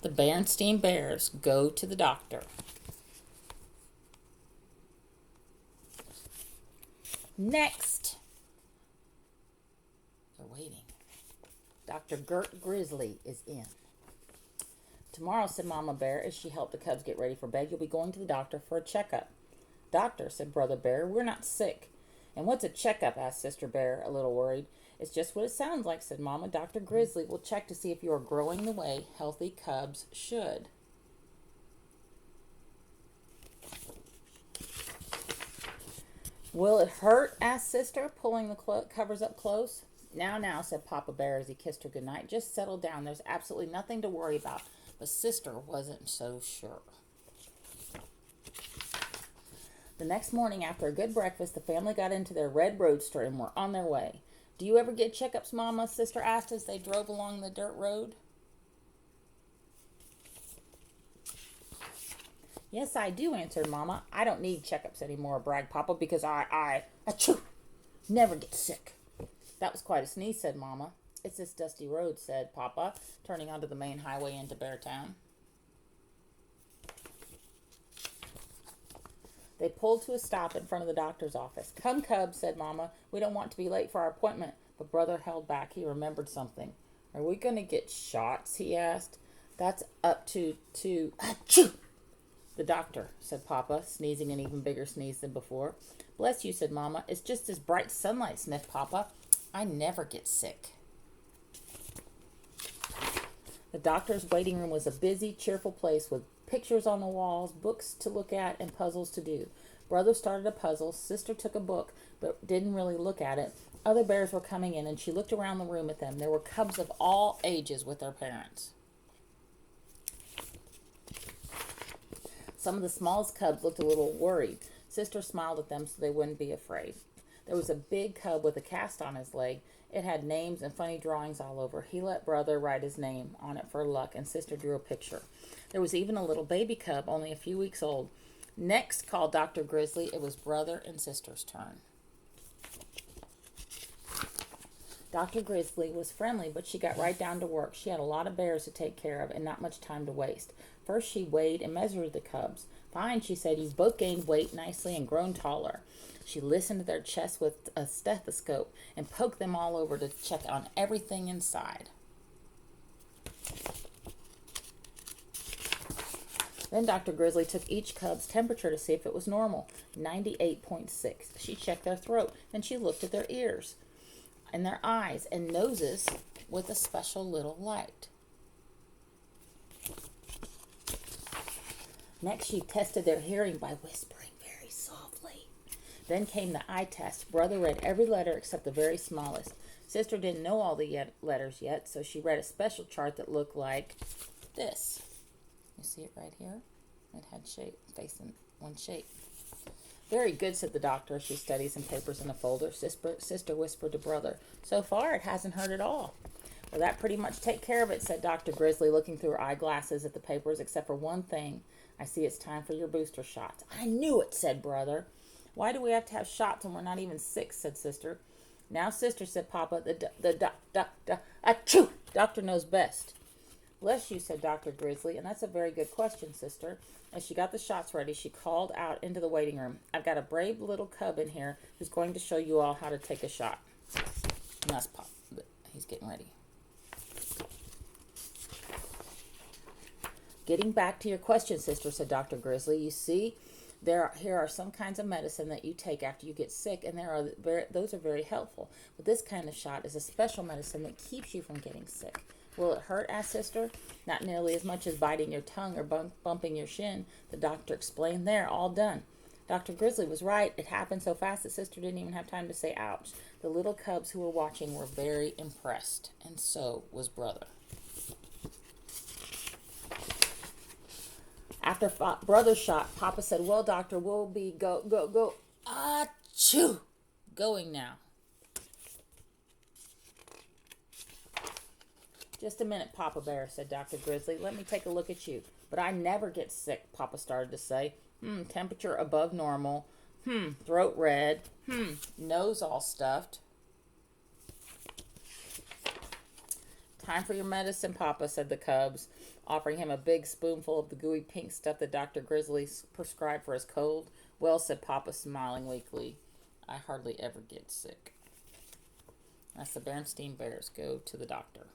The Berenstain Bears go to the doctor. Next. They're waiting. Dr. Gert Grizzly is in. Tomorrow, said Mama Bear as she helped the cubs get ready for bed, you'll be going to the doctor for a checkup. Doctor, said Brother Bear, we're not sick. And what's a checkup? Asked Sister Bear, a little worried. It's just what it sounds like, said Mama. Dr. Grizzly will check to see if you are growing the way healthy cubs should. Will it hurt? Asked Sister, pulling the covers up close. Now, said Papa Bear as he kissed her goodnight. Just settle down. There's absolutely nothing to worry about. But Sister wasn't so sure. The next morning, after a good breakfast, the family got into their red roadster and were on their way. Do you ever get checkups, Mama? Sister asked as they drove along the dirt road. Yes, I do, answered Mama. I don't need checkups anymore, bragged Papa, because I never get sick. That was quite a sneeze, said Mama. It's this dusty road, said Papa, turning onto the main highway into Beartown. They pulled to a stop in front of the doctor's office. Come, cubs, said Mama. We don't want to be late for our appointment. But Brother held back. He remembered something. Are we going to get shots? He asked. That's up to Achoo! The doctor, said Papa, sneezing an even bigger sneeze than before. Bless you, said Mama. It's just as bright sunlight, sniffed Papa. I never get sick. The doctor's waiting room was a busy, cheerful place with pictures on the walls, books to look at, and puzzles to do. Brother started a puzzle. Sister took a book, but didn't really look at it. Other bears were coming in, and she looked around the room at them. There were cubs of all ages with their parents. Some of the smallest cubs looked a little worried. Sister smiled at them so they wouldn't be afraid. There was a big cub with a cast on his leg. It had names and funny drawings all over. He let Brother write his name on it for luck, and Sister drew a picture. There was even a little baby cub, only a few weeks old. Next, called Dr. Grizzly, it was Brother and Sister's turn. Dr. Grizzly was friendly, but she got right down to work. She had a lot of bears to take care of and not much time to waste. First, she weighed and measured the cubs. Fine, she said, you've both gained weight nicely and grown taller. She listened to their chests with a stethoscope and poked them all over to check on everything inside. Then Dr. Grizzly took each cub's temperature to see if it was normal, 98.6. She checked their throat, then she looked at their ears and their eyes and noses with a special little light. Next, she tested their hearing by whispering very softly. Then came the eye test. Brother read every letter except the very smallest. Sister didn't know all the letters yet, so she read a special chart that looked like this. You see it right here? It had shape, facing one shape. Very good, said the doctor as she studied some papers in a folder. Sister whispered to Brother, so far it hasn't hurt at all. Well, that pretty much take care of it, said Dr. Grizzly, looking through her eyeglasses at the papers, except for one thing. I see it's time for your booster shots. I knew it, said Brother. Why do we have to have shots when we're not even sick, said Sister. Now, Sister, said Papa, achoo! Doctor knows best. Bless you, said Dr. Grizzly, and that's a very good question, Sister. As she got the shots ready, she called out into the waiting room. I've got a brave little cub in here who's going to show you all how to take a shot. And that's Pop. He's getting ready. Getting back to your question, Sister, said Dr. Grizzly, you see, here are some kinds of medicine that you take after you get sick, and those are very helpful. But this kind of shot is a special medicine that keeps you from getting sick. Will it hurt? Asked Sister. Not nearly as much as biting your tongue or bumping your shin. The doctor explained there, all done. Dr. Grizzly was right. It happened so fast that Sister didn't even have time to say ouch. The little cubs who were watching were very impressed, and so was Brother. After Brother's shot, Papa said, well, Doctor, we'll be go. Achoo! Going now. Just a minute, Papa Bear, said Dr. Grizzly. Let me take a look at you. But I never get sick, Papa started to say. Temperature above normal. Throat red. Nose all stuffed. Time for your medicine, Papa, said the cubs, offering him a big spoonful of the gooey pink stuff that Dr. Grizzly prescribed for his cold. Well, said Papa, smiling weakly, I hardly ever get sick. That's the Berenstain Bears go to the doctor.